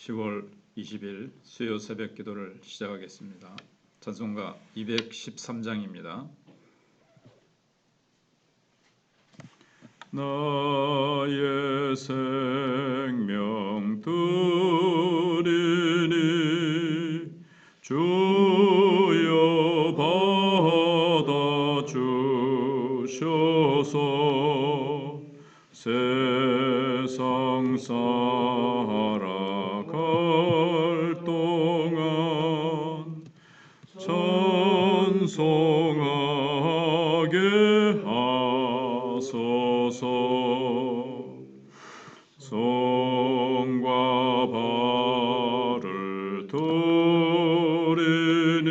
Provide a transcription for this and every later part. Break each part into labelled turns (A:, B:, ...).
A: 10월 20일 수요 새벽 기도를 시작하겠습니다. 찬송가 213장입니다. 나의 생명 드리니 주여 받아 주셔서 세상 살아갈 동안 찬송하게 하소서. 손과 발을 드리니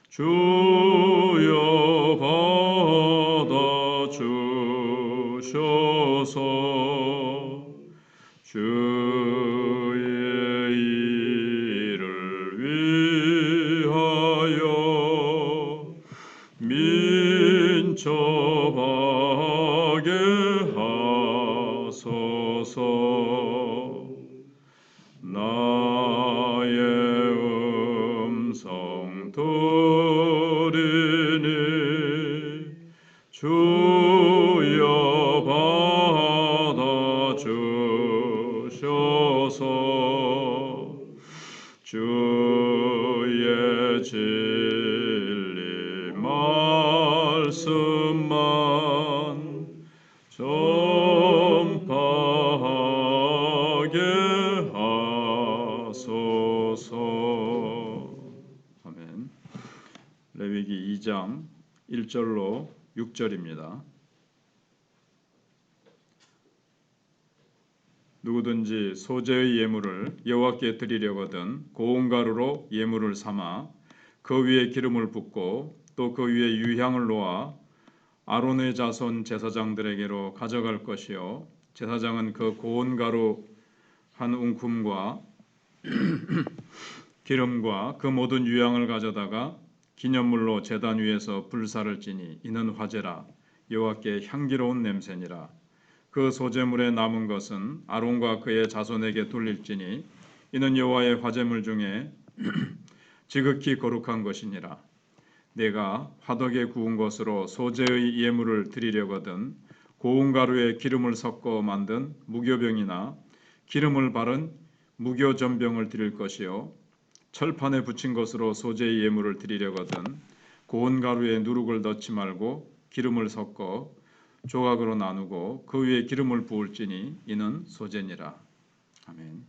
A: 주여 받아 주셔서 주의 일을 위하여 민첩하게 하소서. 나의 음성 들으니 주여 받아 주셔서 주의 진리 말씀만 전파하게 하소서. 아멘. 레위기 2장 1절로 6절입니다. 누구든지 소재의 예물을 여호와께 드리려거든 고운 가루로 예물을 삼아 그 위에 기름을 붓고 또 그 위에 유향을 놓아 아론의 자손 제사장들에게로 가져갈 것이요 제사장은 그 고운 가루 한 웅큼과 기름과 그 모든 유향을 가져다가 기념물로 제단 위에서 불사를 지니 이는 화제라 여호와께 향기로운 냄새니라. 그 소제물에 남은 것은 아론과 그의 자손에게 돌릴지니 이는 여호와의 화제물 중에 지극히 거룩한 것이니라. 내가 화덕에 구운 것으로 소제의 예물을 드리려거든 고운 가루에 기름을 섞어 만든 무교병이나 기름을 바른 무교전병을 드릴 것이요 철판에 붙인 것으로 소제의 예물을 드리려거든 고운 가루에 누룩을 넣지 말고 기름을 섞어 조각으로 나누고 그 위에 기름을 부을지니 이는 소제니라. 아멘.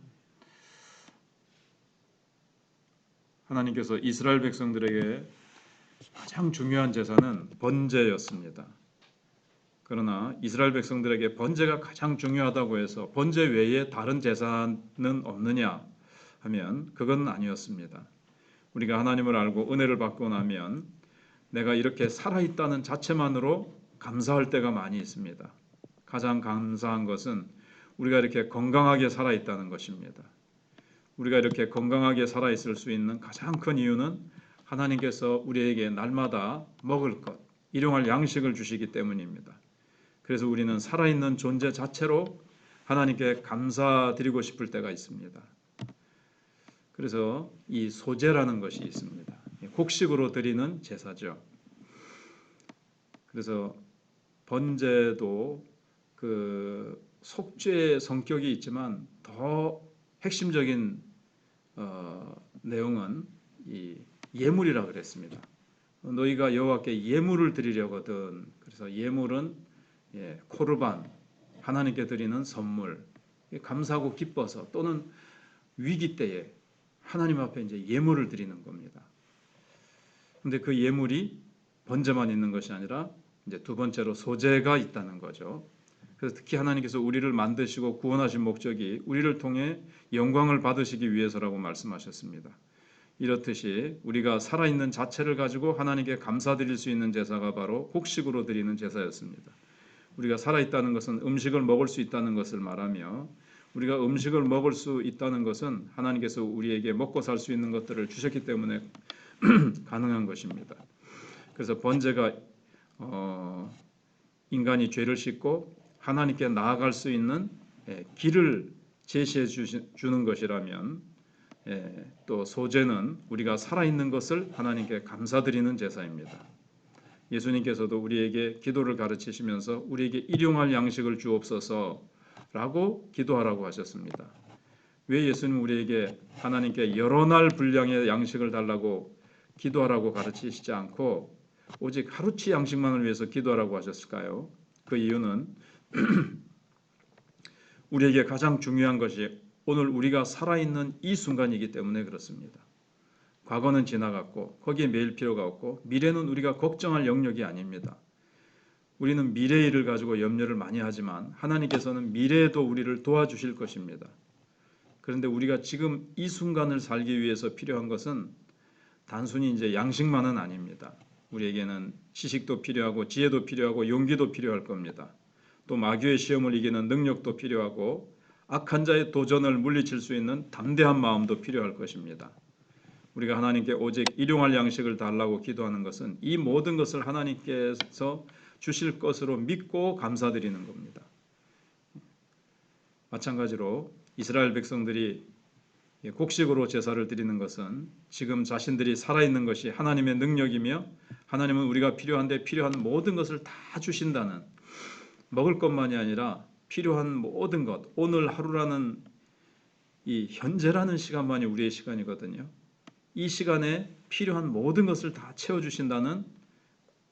A: 하나님께서 이스라엘 백성들에게 가장 중요한 제사는 번제였습니다. 그러나 이스라엘 백성들에게 번제가 가장 중요하다고 해서 번제 외에 다른 제사는 없느냐 하면 그건 아니었습니다. 우리가 하나님을 알고 은혜를 받고 나면 내가 이렇게 살아있다는 자체만으로 감사할 때가 많이 있습니다. 가장 감사한 것은 우리가 이렇게 건강하게 살아있다는 것입니다. 우리가 이렇게 건강하게 살아있을 수 있는 가장 큰 이유는 하나님께서 우리에게 날마다 먹을 것, 일용할 양식을 주시기 때문입니다. 그래서 우리는 살아있는 존재 자체로 하나님께 감사드리고 싶을 때가 있습니다. 그래서 이 소제라는 것이 있습니다. 곡식으로 드리는 제사죠. 그래서 번제도 그 속죄의 성격이 있지만 더 핵심적인 내용은 이 예물이라 그랬습니다. 너희가 여호와께 예물을 드리려거든. 그래서 예물은 코르반 하나님께 드리는 선물, 감사하고 기뻐서 또는 위기 때에 하나님 앞에 이제 예물을 드리는 겁니다. 근데 그 예물이 번제만 있는 것이 아니라 이제 두 번째로 소제가 있다는 거죠. 그래서 특히 하나님께서 우리를 만드시고 구원하신 목적이 우리를 통해 영광을 받으시기 위해서라고 말씀하셨습니다. 이렇듯이 우리가 살아있는 자체를 가지고 하나님께 감사드릴 수 있는 제사가 바로 곡식으로 드리는 제사였습니다. 우리가 살아있다는 것은 음식을 먹을 수 있다는 것을 말하며 우리가 음식을 먹을 수 있다는 것은 하나님께서 우리에게 먹고 살 수 있는 것들을 주셨기 때문에 가능한 것입니다. 그래서 번제가 인간이 죄를 씻고 하나님께 나아갈 수 있는 길을 제시해 주는 것이라면, 또 소제는 우리가 살아있는 것을 하나님께 감사드리는 제사입니다. 예수님께서도 우리에게 기도를 가르치시면서 우리에게 일용할 양식을 주옵소서라고 기도하라고 하셨습니다. 왜 예수님 우리에게 하나님께 여러 날 분량의 양식을 달라고 기도하라고 가르치시지 않고 오직 하루치 양식만을 위해서 기도하라고 하셨을까요? 그 이유는 우리에게 가장 중요한 것이 오늘 우리가 살아있는 이 순간이기 때문에 그렇습니다. 과거는 지나갔고 거기에 매일 필요가 없고 미래는 우리가 걱정할 영역이 아닙니다. 우리는 미래의 일을 가지고 염려를 많이 하지만 하나님께서는 미래에도 우리를 도와주실 것입니다. 그런데 우리가 지금 이 순간을 살기 위해서 필요한 것은 단순히 이제 양식만은 아닙니다. 우리에게는 지식도 필요하고 지혜도 필요하고 용기도 필요할 겁니다. 또 마귀의 시험을 이기는 능력도 필요하고 악한 자의 도전을 물리칠 수 있는 담대한 마음도 필요할 것입니다. 우리가 하나님께 오직 일용할 양식을 달라고 기도하는 것은 이 모든 것을 하나님께서 주실 것으로 믿고 감사드리는 겁니다. 마찬가지로 이스라엘 백성들이 곡식으로 제사를 드리는 것은 지금 자신들이 살아있는 것이 하나님의 능력이며 하나님은 우리가 필요한데 필요한 모든 것을 다 주신다는, 먹을 것만이 아니라 필요한 모든 것, 오늘 하루라는 이 현재라는 시간만이 우리의 시간이거든요. 이 시간에 필요한 모든 것을 다 채워주신다는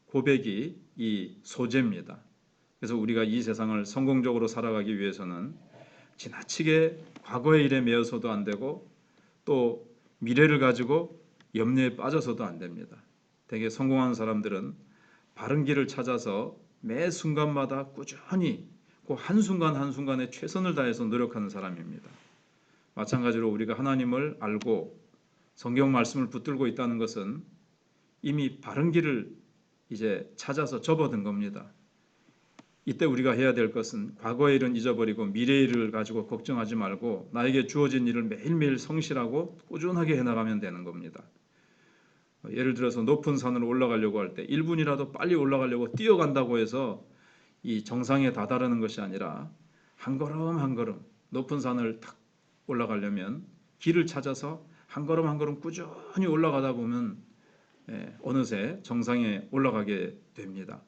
A: 고백이 이 소제입니다. 그래서 우리가 이 세상을 성공적으로 살아가기 위해서는 지나치게 과거의 일에 매여서도 안 되고 또 미래를 가지고 염려에 빠져서도 안 됩니다. 되게 성공한 사람들은 바른 길을 찾아서 매 순간마다 꾸준히 그 한순간 한순간에 최선을 다해서 노력하는 사람입니다. 마찬가지로 우리가 하나님을 알고 성경 말씀을 붙들고 있다는 것은 이미 바른 길을 이제 찾아서 접어든 겁니다. 이때 우리가 해야 될 것은 과거의 일은 잊어버리고 미래의 일을 가지고 걱정하지 말고 나에게 주어진 일을 매일매일 성실하고 꾸준하게 해나가면 되는 겁니다. 예를 들어서 높은 산을 올라가려고 할 때 1분이라도 빨리 올라가려고 뛰어간다고 해서 이 정상에 다다르는 것이 아니라 한 걸음 한 걸음 높은 산을 탁 올라가려면 길을 찾아서 한 걸음 한 걸음 꾸준히 올라가다 보면 어느새 정상에 올라가게 됩니다.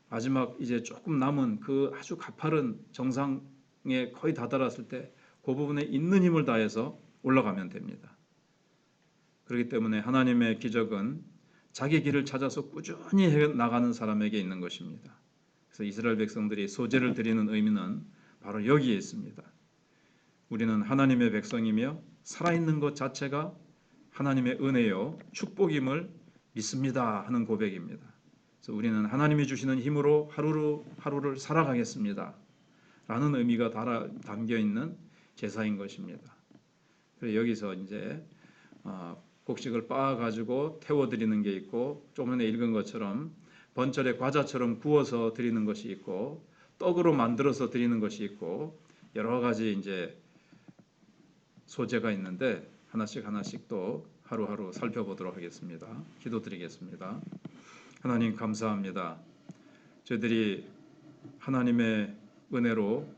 A: 마지막 이제 조금 남은 그 아주 가파른 정상에 거의 다다랐을 때 그 부분에 있는 힘을 다해서 올라가면 됩니다. 그렇기 때문에 하나님의 기적은 자기 길을 찾아서 꾸준히 해 나가는 사람에게 있는 것입니다. 그래서 이스라엘 백성들이 소제를 드리는 의미는 바로 여기에 있습니다. 우리는 하나님의 백성이며 살아있는 것 자체가 하나님의 은혜요 축복임을 믿습니다 하는 고백입니다. 그래서 우리는 하나님이 주시는 힘으로 하루를 살아가겠습니다 라는 의미가 담겨 있는 제사인 것입니다. 그래서 여기서 이제 곡식을 빻아 가지고 태워 드리는 게 있고, 좀 전에 읽은 것처럼 번철의 과자처럼 구워서 드리는 것이 있고, 떡으로 만들어서 드리는 것이 있고, 여러 가지 이제 소제가 있는데 하나씩 또 하루하루 살펴보도록 하겠습니다. 기도드리겠습니다. 하나님 감사합니다. 저희들이 하나님의 은혜로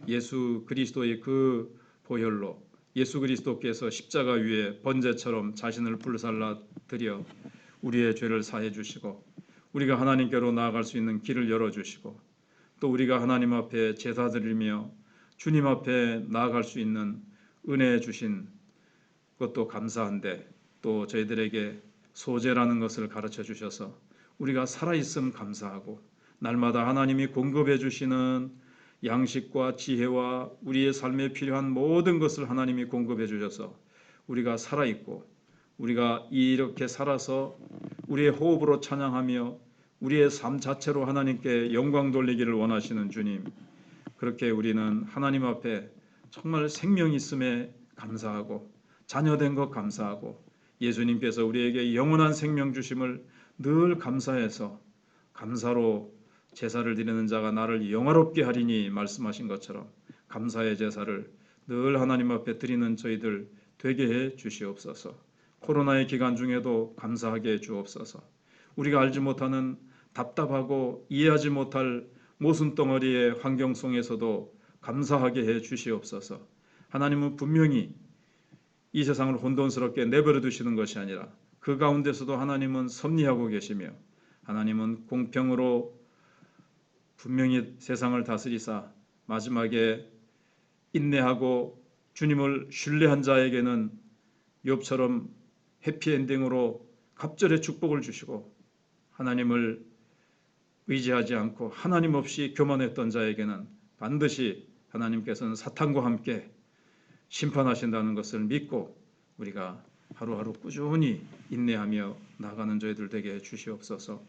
A: 예수 그리스도의 그 보혈로 예수 그리스도께서 십자가 위에 번제처럼 자신을 불살라 드려 우리의 죄를 사해 주시고 우리가 하나님께로 나아갈 수 있는 길을 열어 주시고 또 우리가 하나님 앞에 제사 드리며 주님 앞에 나아갈 수 있는 은혜 주신 것도 감사한데, 또 저희들에게 소제라는 것을 가르쳐 주셔서 우리가 살아있음 감사하고 날마다 하나님이 공급해 주시는 양식과 지혜와 우리의 삶에 필요한 모든 것을 하나님이 공급해 주셔서 우리가 살아있고 우리가 이렇게 살아서 우리의 호흡으로 찬양하며 우리의 삶 자체로 하나님께 영광 돌리기를 원하시는 주님, 그렇게 우리는 하나님 앞에 정말 생명 있음에 감사하고 자녀된 것 감사하고 예수님께서 우리에게 영원한 생명 주심을 늘 감사해서 감사로 제사를 드리는 자가 나를 영화롭게 하리니 말씀하신 것처럼 감사의 제사를 늘 하나님 앞에 드리는 저희들 되게 해 주시옵소서. 코로나의 기간 중에도 감사하게 해 주옵소서. 우리가 알지 못하는 답답하고 이해하지 못할 모순덩어리의 환경 속에서도 감사하게 해 주시옵소서. 하나님은 분명히 이 세상을 혼돈스럽게 내버려 두시는 것이 아니라 그 가운데서도 하나님은 섭리하고 계시며 하나님은 공평으로 분명히 세상을 다스리사 마지막에 인내하고 주님을 신뢰한 자에게는 욥처럼 해피엔딩으로 갑절의 축복을 주시고 하나님을 의지하지 않고 하나님 없이 교만했던 자에게는 반드시 하나님께서는 사탄과 함께 심판하신다는 것을 믿고 우리가 하루하루 꾸준히 인내하며 나가는 저희들 되게 해 주시옵소서.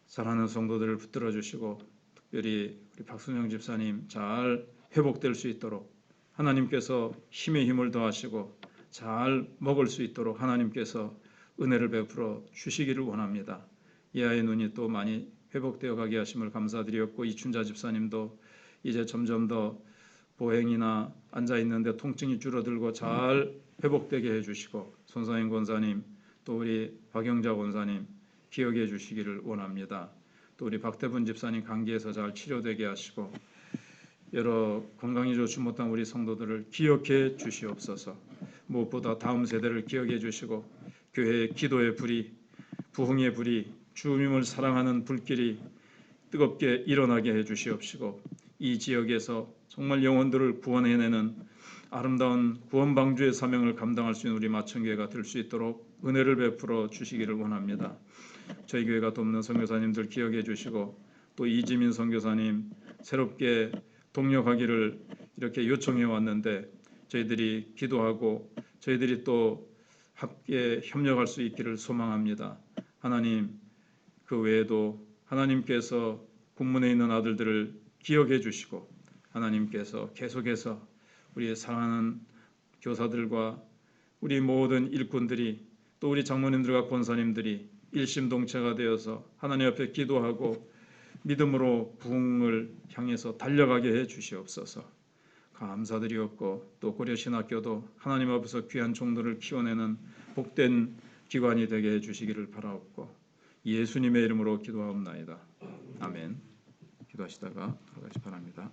A: 사랑하는 성도들을 붙들어 주시고 특별히 우리 박순영 집사님 잘 회복될 수 있도록 하나님께서 힘에 힘을 더하시고 잘 먹을 수 있도록 하나님께서 은혜를 베풀어 주시기를 원합니다. 이 아이의 눈이 또 많이 회복되어 가게 하심을 감사드리었고 이춘자 집사님도 이제 점점 더 보행이나 앉아 있는데 통증이 줄어들고 잘 회복되게 해주시고 손상인 권사님 또 우리 박영자 권사님 기억해 주시기를 원합니다. 또 우리 박태분 집사님 감기에서 잘 치료되게 하시고 여러 건강이 좋지 못한 우리 성도들을 기억해 주시옵소서. 무엇보다 다음 세대를 기억해 주시고 교회의 기도의 불이 부흥의 불이 주님을 사랑하는 불길이 뜨겁게 일어나게 해 주시옵시고 이 지역에서 정말 영혼들을 구원해내는 아름다운 구원방주의 사명을 감당할 수 있는 우리 마천교회가 될 수 있도록 은혜를 베풀어 주시기를 원합니다. 저희 교회가 돕는 선교사님들 기억해 주시고 또 이지민 선교사님 새롭게 동력하기를 이렇게 요청해 왔는데 저희들이 기도하고 저희들이 또 함께 협력할 수 있기를 소망합니다. 하나님 그 외에도 하나님께서 군문에 있는 아들들을 기억해 주시고 하나님께서 계속해서 우리의 사랑하는 교사들과 우리 모든 일꾼들이 또 우리 장로님들과 권사님들이 일심동체가 되어서 하나님 앞에 기도하고 믿음으로 부흥을 향해서 달려가게 해 주시옵소서. 감사드리옵고 또 고려신학교도 하나님 앞에서 귀한 종들을 키워내는 복된 기관이 되게 해 주시기를 바라옵고 예수님의 이름으로 기도하옵나이다. 아멘. 기도하시다가 들어가시 바랍니다.